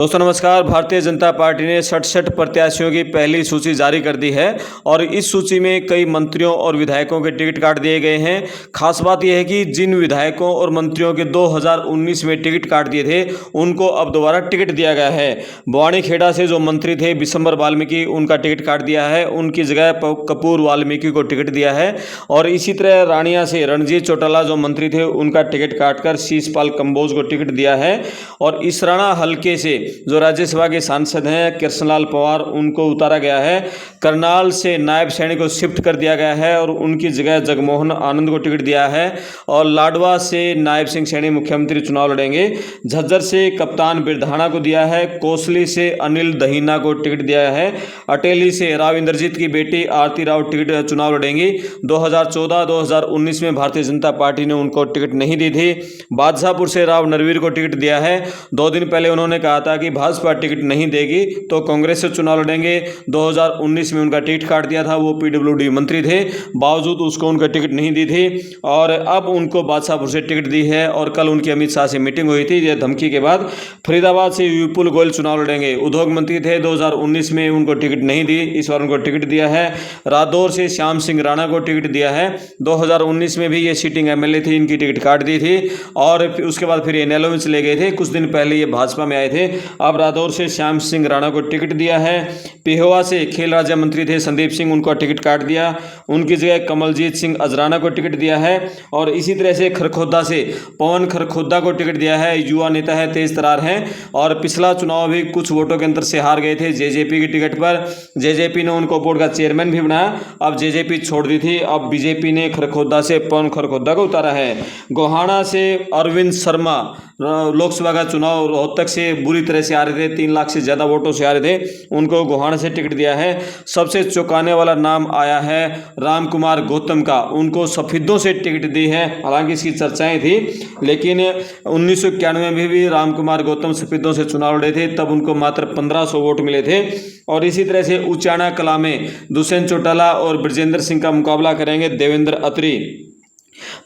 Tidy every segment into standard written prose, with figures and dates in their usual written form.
दोस्तों नमस्कार। भारतीय जनता पार्टी ने 67 प्रत्याशियों की पहली सूची जारी कर दी है और इस सूची में कई मंत्रियों और विधायकों के टिकट काट दिए गए हैं। खास बात यह है कि जिन विधायकों और मंत्रियों के 2019 में टिकट काट दिए थे उनको अब दोबारा टिकट दिया गया है। बवानीखेड़ा से जो मंत्री थे बिशंबर वाल्मीकि, उनका टिकट काट दिया है, उनकी जगह कपूर वाल्मीकि को टिकट दिया है। और इसी तरह रानिया से रणजीत चौटाला जो मंत्री थे उनका टिकट काटकर शीशपाल कंबोज को टिकट दिया है। और इसराना हल्के से जो राज्यसभा के सांसद हैं कृष्णलाल पंवार, उनको उतारा गया है। करनाल से नायब सैनी को शिफ्ट कर दिया गया है और उनकी जगह जगमोहन आनंद को टिकट दिया है। और लाडवा से नायब सिंह सैनी मुख्यमंत्री चुनाव लड़ेंगे। झज्जर से कप्तान बिरधाना को दिया है। कोसली से अनिल दहीना को टिकट दिया है। अटेली से राव इंद्रजीत की बेटी आरती राव टिकट चुनाव लड़ेंगी। 2014-2019 में भारतीय जनता पार्टी ने उनको टिकट नहीं दी थी। बादशाहपुर से राव नरवीर को टिकट दिया है। 2 दिन पहले उन्होंने कहा था कि भाजपा टिकट नहीं देगी तो कांग्रेस से चुनाव लड़ेंगे। 2019 में उनका टिकट काट दिया था, वो पीडब्ल्यूडी मंत्री थे, बावजूद उसको उनका टिकट नहीं दी थी। और अब उनको बादशाहपुर से टिकट दी है। और कल उनकी अमित शाह से मीटिंग हुई थी यह धमकी के बाद। फरीदाबाद से विपुल गोयल चुनाव लड़ेंगे। उद्योग मंत्री थे, 2019 में उनको टिकट नहीं दी, इस बार उनको टिकट दिया है। रादौर से श्याम सिंह राणा को टिकट दिया है। 2019 में भी ये सिटिंग एमएलए थी, इनकी टिकट काट दी थी और उसके बाद फिर इनेलो में चले गए थे। कुछ दिन पहले ये भाजपा में आए थे। अब रादौर से श्याम सिंह राणा को टिकट दिया है। पेहोवा से खेल राज्य मंत्री थे संदीप सिंह, उनको टिकट काट दिया, उनकी जगह कमलजीत सिंह अजराना को टिकट दिया है। और इसी तरह से खरखोदा से पवन खरखोदा को टिकट दिया है। युवा नेता है, तेज तरार हैं और पिछला चुनाव भी कुछ वोटों के अंतर से हार गए थे जेजेपी की टिकट पर। जेजेपी ने उनको बोर्ड का चेयरमैन भी बनाया, अब जेजेपी छोड़ दी थी। अब बीजेपी ने खरखोदा से पवन खरखोदा को उतारा है। गोहाना से अरविंद शर्मा लोकसभा का चुनाव रोहतक से बुरी तरह से आ रहे थे, 3 लाख से ज़्यादा वोटों से आ रहे थे, उनको गोहाना से टिकट दिया है। सबसे चौंकाने वाला नाम आया है राम कुमार गौतम का, उनको सफेदों से टिकट दी है। हालांकि इसकी चर्चाएं थी, लेकिन 1991 में भी राम कुमार गौतम सफेदों से चुनाव लड़े थे, तब उनको मात्र 1500 वोट मिले थे। और इसी तरह से उचाना कला में दुष्यंत चौटाला और ब्रजेंद्र सिंह का मुकाबला करेंगे देवेंद्र अत्री।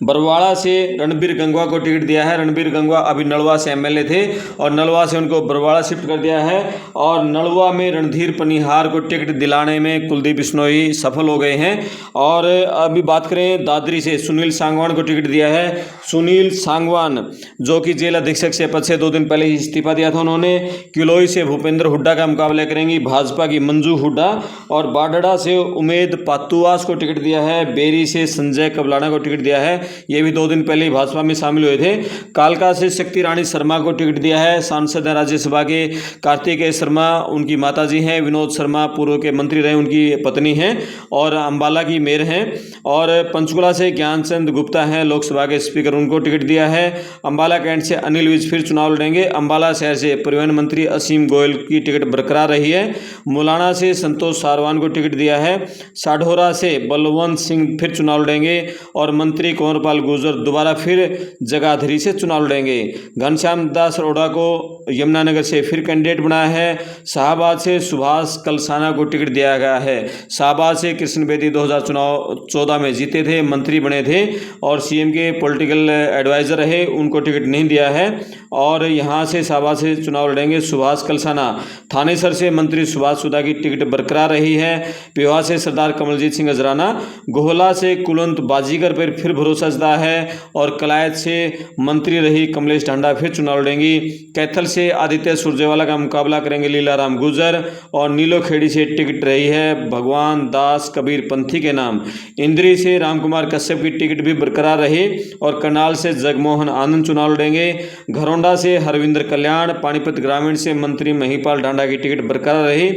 बरवाड़ा से रणबीर गंगवा को टिकट दिया है। रणबीर गंगवा अभी नलवा से एमएलए थे और नलवा से उनको बरवाड़ा शिफ्ट कर दिया है। और नलवा में रणधीर पनिहार को टिकट दिलाने में कुलदीप बिश्नोई सफल हो गए हैं। और अभी बात करें दादरी से सुनील सांगवान को टिकट दिया है। सुनील सांगवान जो कि जेल अधीक्षक से पद से 2 दिन पहले ही इस्तीफा दिया था उन्होंने। किलोई से भूपेंद्र हुड्डा का मुकाबला करेंगी भाजपा की मंजू हुड्डा। और बाडड़ा से उमेद पातुआस को टिकट दिया है। बेरी से संजय कबलाना को टिकट दिया है, ये भी 2 दिन पहले भाजपा में शामिल हुए थे। कालका से शक्ति रानी शर्मा को टिकट दिया है। सांसद हैं राज्यसभा के कार्तिकेय शर्मा, उनकी माताजी हैं। विनोद शर्मा पूर्व के मंत्री रहे, उनकी पत्नी हैं और अंबाला की मेयर हैं। और पंचकुला से ज्ञानचंद गुप्ता हैं लोकसभा के स्पीकर, उनको टिकट दिया है। अंबाला कैंट से अनिल विज फिर चुनाव लड़ेंगे। अंबाला शहर से परिवहन मंत्री असीम गोयल की टिकट बरकरार रही है। मुलाना से संतोष सारवान को टिकट दिया है। साढौरा से बलवंत सिंह फिर चुनाव लड़ेंगे और मंत्री कंवरपाल गुर्जर दोबारा फिर जगाधरी से चुनाव लड़ेंगे। घनश्याम दास अरोड़ा को यमुनानगर से फिर कैंडिडेट बनाया है। शाहबाद से सुभाष कलसाना को टिकट दिया गया है। शाहबाद से कृष्ण बेदी 2014 में जीते थे, मंत्री बने थे और सीएम के पॉलिटिकल एडवाइजर रहे, उनको टिकट नहीं दिया है। और यहाँ से शाहबाद से चुनाव लड़ेंगे सुभाष कलसाना। थानेसर से मंत्री सुभाष सुधा की टिकट बरकरार रही है। पेहोवा से सरदार कमलजीत सिंह अजराना। गोहला से कुलवंत बाजीगर पर फिर भरोसा जता है। और कलायत से मंत्री रही कमलेश ढांडा फिर चुनाव लड़ेंगी। कैथल से आदित्य सुरजेवाला का मुकाबला करेंगे लीलाराम गुर्जर। और नीलोखेड़ी से टिकट रही है भगवान दास कबीर पंथी के नाम। इंद्री से रामकुमार कश्यप की टिकट भी बरकरार रही। और करनाल से जगमोहन आनंद चुनाव लड़ेंगे। घरौंडा से हरविंद्र कल्याण। पानीपत ग्रामीण से मंत्री महिपाल ढांडा की टिकट बरकरार रही।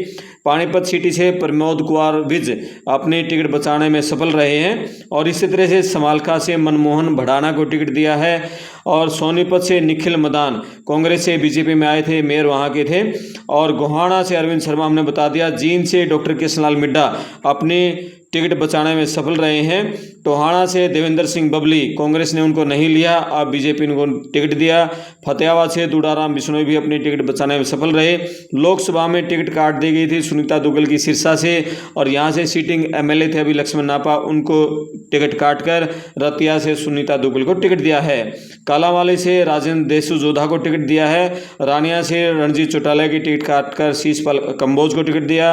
पानीपत सिटी से प्रमोद कुमार विज अपनी टिकट बचाने में सफल रहे हैं। और इसी तरह से समालखा से मनमोहन भड़ाना को टिकट दिया है। और सोनीपत से निखिल मदान कांग्रेस से बीजेपी में आए थे, मेयर वहां के थे। और गोहाना से अरविंद शर्मा हमने बता दिया। जींद से डॉक्टर कृष्णलाल मिड्डा अपनी टिकट बचाने में सफल रहे हैं। टोहाना से देवेंद्र सिंह बबली, कांग्रेस ने उनको नहीं लिया, अब बीजेपी ने उनको टिकट दिया। फतेहाबाद से दुडाराम बिश्नोई भी अपनी टिकट बचाने में सफल रहे। लोकसभा में टिकट काट दी गई थी सुनीता दुग्गल की सिरसा से, और यहाँ से सीटिंग एमएलए थे अभी लक्ष्मण नापा, उनको टिकट काटकर रतिया से सुनीता दुग्गल को टिकट दिया है। कालावाली से राजेंद्र देशु जोधा को टिकट दिया है। रानिया से रणजीत चौटाला की टिकट काटकर शीशपाल कंबोज को टिकट दिया।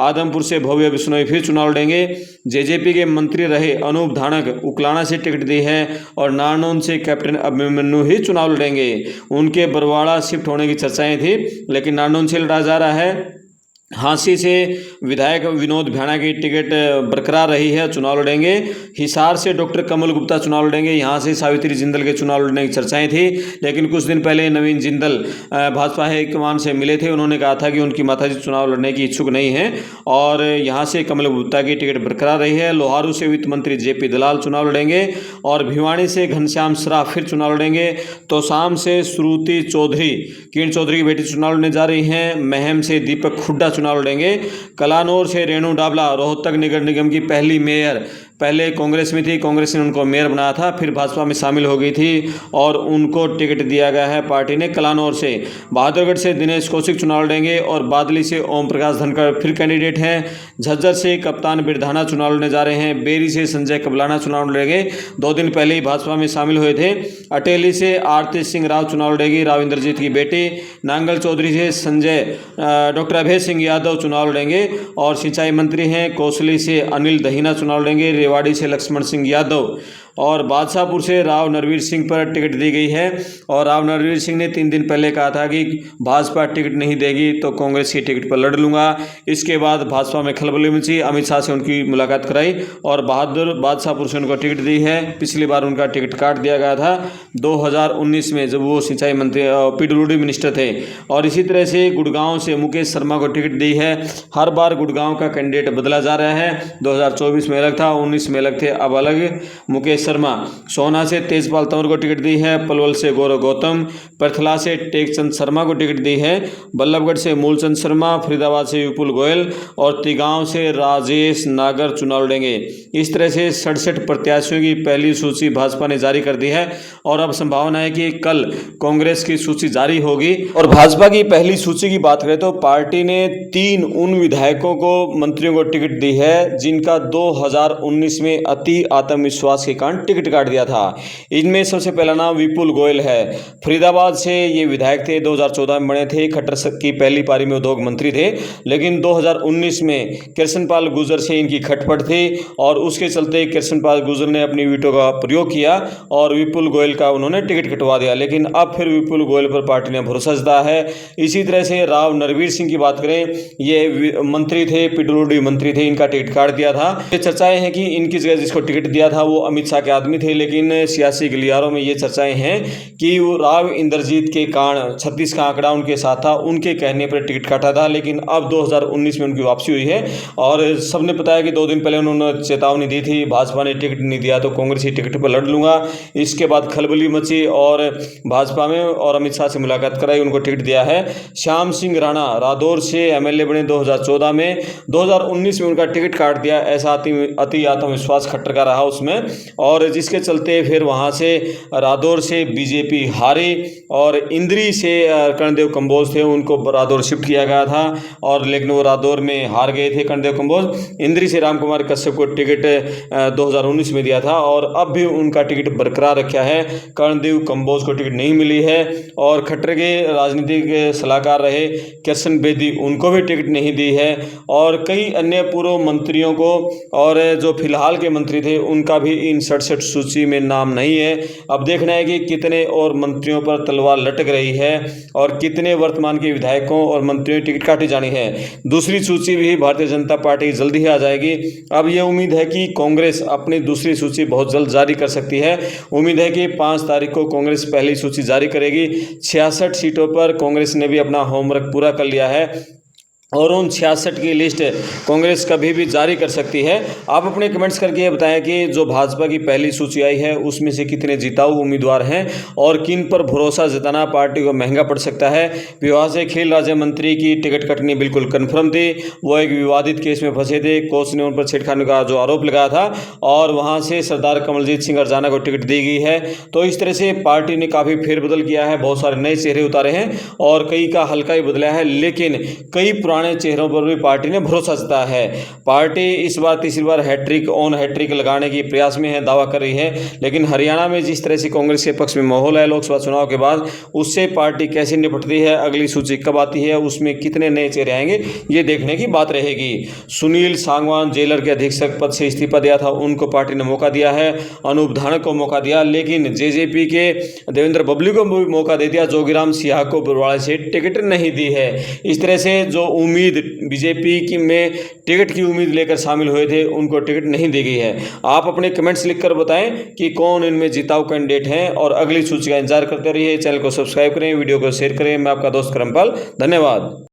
आदमपुर से भव्य बिश्नोई फिर चुनाव लड़ेंगे। जेजेपी के मंत्री रहे अनूप धानक उकलाना से टिकट दी है, और नारनौल से कैप्टन अभिमन्यु ही चुनाव लड़ेंगे। उनके बरवाड़ा शिफ्ट होने की चर्चाएं थी, लेकिन नारनौल से लड़ा जा रहा है। हांसी से विधायक विनोद भ्याणा की टिकट बरकरार रही है, चुनाव लड़ेंगे। हिसार से डॉक्टर कमल गुप्ता चुनाव लड़ेंगे। यहाँ से सावित्री जिंदल के चुनाव लड़ने की चर्चाएं थी, लेकिन कुछ दिन पहले नवीन जिंदल भाजपा हाईकमान से मिले थे। उन्होंने कहा था कि उनकी माताजी चुनाव लड़ने की इच्छुक नहीं है, और यहाँ से कमल गुप्ता की टिकट बरकरार रही है। लोहारू से वित्त मंत्री जेपी दलाल चुनाव लड़ेंगे, और भिवानी से घनश्याम सराफ फिर चुनाव लड़ेंगे। तोसाम से श्रुति चौधरी, किरण चौधरी की बेटी चुनाव लड़ने जा रही हैं। महम से दीपक खुड्डा चुनाव लड़ेंगे। कलानौर से रेणु डाबला, रोहतक नगर निगम की पहली मेयर, पहले कांग्रेस में थी, कांग्रेस ने उनको मेयर बनाया था, फिर भाजपा में शामिल हो गई थी, और उनको टिकट दिया गया है पार्टी ने। कलानौर से बहादुरगढ़ से दिनेश कौशिक चुनाव लड़ेंगे, और बादली से ओम प्रकाश धनखड़ फिर कैंडिडेट हैं। झज्जर से कप्तान बिरधाना चुनाव लड़ने जा रहे हैं। बेरी से संजय कबलाना चुनाव लड़ेंगे, 2 दिन पहले ही भाजपा में शामिल हुए थे। अटेली से आरती सिंह राव चुनाव लड़ेगी, राव इंद्रजीत की बेटी। नांगल चौधरी से संजय डॉक्टर अभय सिंह यादव चुनाव लड़ेंगे, और सिंचाई मंत्री हैं। कोसली से अनिल दहीना चुनाव लड़ेंगे। रेवाड़ी से लक्ष्मण सिंह यादव, और बादशाहपुर से राव नरवीर सिंह पर टिकट दी गई है, और राव नरवीर सिंह ने 3 दिन पहले कहा था कि भाजपा टिकट नहीं देगी तो कांग्रेस की टिकट पर लड़ लूंगा। इसके बाद भाजपा में खलबली मची, अमित शाह से उनकी मुलाकात कराई, और बादशाहपुर से उनको टिकट दी है। पिछली बार उनका टिकट काट दिया गया था 2019 में, जब वो सिंचाई मंत्री पीडब्ल्यूडी मिनिस्टर थे। और इसी तरह से गुड़गांव से मुकेश शर्मा को टिकट दी है। हर बार गुड़गांव का कैंडिडेट बदला जा रहा है, 2024 में अलग था, 19 में अलग थे, अब अलग मुकेश शर्मा। सोना से तेजपाल तंवर को टिकट दी है। पलवल से गौरव गौतम, परथला से टेकचंद शर्मा को टिकट दी है। बल्लभगढ़ से मूलचंद शर्मा, फरीदाबाद से विपुल गोयल, और तिगांव से राजेश नागर चुनाव लड़ेंगे। इस तरह से 67 प्रत्याशियों की पहली सूची भाजपा ने जारी कर दी है, और अब संभावना है कि कल कांग्रेस की सूची जारी होगी। और भाजपा की पहली सूची की बात करें तो पार्टी ने 3 उन विधायकों को, मंत्रियों को टिकट दी है जिनका 2019 में अति आत्मविश्वास के कारण टिकट काट दिया था। इनमें सबसे पहला नाम विपुल गोयल है। फरीदाबाद से ये विधायक थे, 2014 में बने थे, खट्टर की पहली पारी में उद्योग मंत्री थे, लेकिन 2019 में कृष्णपाल गुर्जर से इनकी खटपट थी, और उसके चलते कृष्णपाल गुर्जर ने अपनी वीटो का प्रयोग किया और विपुल गोयल का उन्होंने टिकट कटवा दिया। लेकिन अब फिर विपुल गोयल पर पार्टी ने भरोसा जताया है। इसी तरह से राव नरवीर सिंह की बात करें, ये मंत्री थे, पीडब्ल्यूडी मंत्री थे, इनका टिकट काट दिया था। ये चर्चाएं हैं कि इनकी जगह जिसको टिकट दिया था वो अमित शाह के आदमी थे, लेकिन सियासी गलियारों में ये चर्चाएं हैं कि वो राव इंद्रजीत के कारण 36 का आंकड़ा उनके साथ था, उनके कहने पर टिकट काटा था। लेकिन अब 2019 में उनकी वापसी हुई है, और सबने बताया कि 2 दिन पहले उन्होंने चेतावनी दी थी, भाजपा ने टिकट नहीं दिया तो कांग्रेस की टिकट पर लड़ लूंगा। इसके बाद खलबली मची और भाजपा में, और अमित शाह से मुलाकात कराई, उनको टिकट दिया है। श्याम सिंह राणा रादौर से एमएलए बने 2014 में, 2019 में उनका टिकट काट दिया। ऐसा अति आत्मविश्वास खट्टर का रहा उसमें, और जिसके चलते फिर वहां से रादौर से बीजेपी हारी, और इंद्री से कर्णदेव कंबोज थे, उनको रादौर शिफ्ट किया गया था, और लेकिन वो रादौर में हार गए थे कर्णदेव कंबोज। इंद्री से रामकुमार कश्यप को टिकट 2019 में दिया था, और अब भी उनका टिकट बरकरार रखा है। कर्णदेव कंबोज को टिकट नहीं मिली है, और खट्टर के राजनीतिक सलाहकार रहे कृष्ण बेदी, उनको भी टिकट नहीं दी है, और कई अन्य पूर्व मंत्रियों को, और जो फिलहाल के मंत्री थे उनका भी इन 67 सूची में नाम नहीं है। अब देखना है कि कितने और मंत्रियों पर तलवार लटक रही है, और कितने वर्तमान के विधायकों और मंत्रियों की टिकट काटी जानी है। दूसरी सूची भी भारतीय जनता पार्टी जल्दी ही आ जाएगी। अब यह उम्मीद है कि कांग्रेस अपनी दूसरी सूची बहुत जल्द जारी कर सकती है। उम्मीद है कि 5 तारीख को कांग्रेस पहली सूची जारी करेगी। 66 सीटों पर कांग्रेस ने भी अपना होमवर्क पूरा कर लिया है। और उन 66 की लिस्ट कांग्रेस कभी भी जारी कर सकती है। आप अपने कमेंट्स करके ये बताएं कि जो भाजपा की पहली सूची आई है उसमें से कितने जिताऊ उम्मीदवार हैं और किन पर भरोसा जताना पार्टी को महंगा पड़ सकता है। विवाह से खेल राज्य मंत्री की टिकट कटनी बिल्कुल कन्फर्म थी। वो एक विवादित केस में फंसे थे, कोच ने उन पर छेड़खानी का जो आरोप लगाया था और वहाँ से सरदार कमलजीत सिंह अरजाना को टिकट दी गई है। तो इस तरह से पार्टी ने काफ़ी फेरबदल किया है, बहुत सारे नए चेहरे उतारे हैं और कई का हल्का ही बदला है, लेकिन कई पुराने चेहरों पर भी पार्टी ने भरोसा जताया है। पार्टी इस बार तीसरी बार हैट्रिक लगाने की प्रयास में है, दावा कर रही है। लेकिन हरियाणा में जिस तरह से कांग्रेस के पक्ष में माहौल है लोकसभा चुनाव के बाद, उससे पार्टी कैसे निपटती है, अगली सूची कब आती है, उसमें कितने नए चेहरे आएंगे, ये देखने की बात रहेगी। सुनील सांगवान जेलर के अधीक्षक पद से इस्तीफा दिया था, उनको पार्टी ने मौका दिया है। अनूप धानक को मौका दिया, लेकिन जेजेपी के देवेंद्र बबली को भी मौका दे दिया। जोगीराम सिंह को बरवाड़े से टिकट नहीं दी है। इस तरह से जो उम्मीद बीजेपी की में टिकट की उम्मीद लेकर शामिल हुए थे, उनको टिकट नहीं दी गई है। आप अपने कमेंट्स लिखकर बताएं कि कौन इनमें जिताऊ कैंडिडेट हैं और अगली सूची का इंतजार करते रहिए। चैनल को सब्सक्राइब करें, वीडियो को शेयर करें। मैं आपका दोस्त करमपाल, धन्यवाद।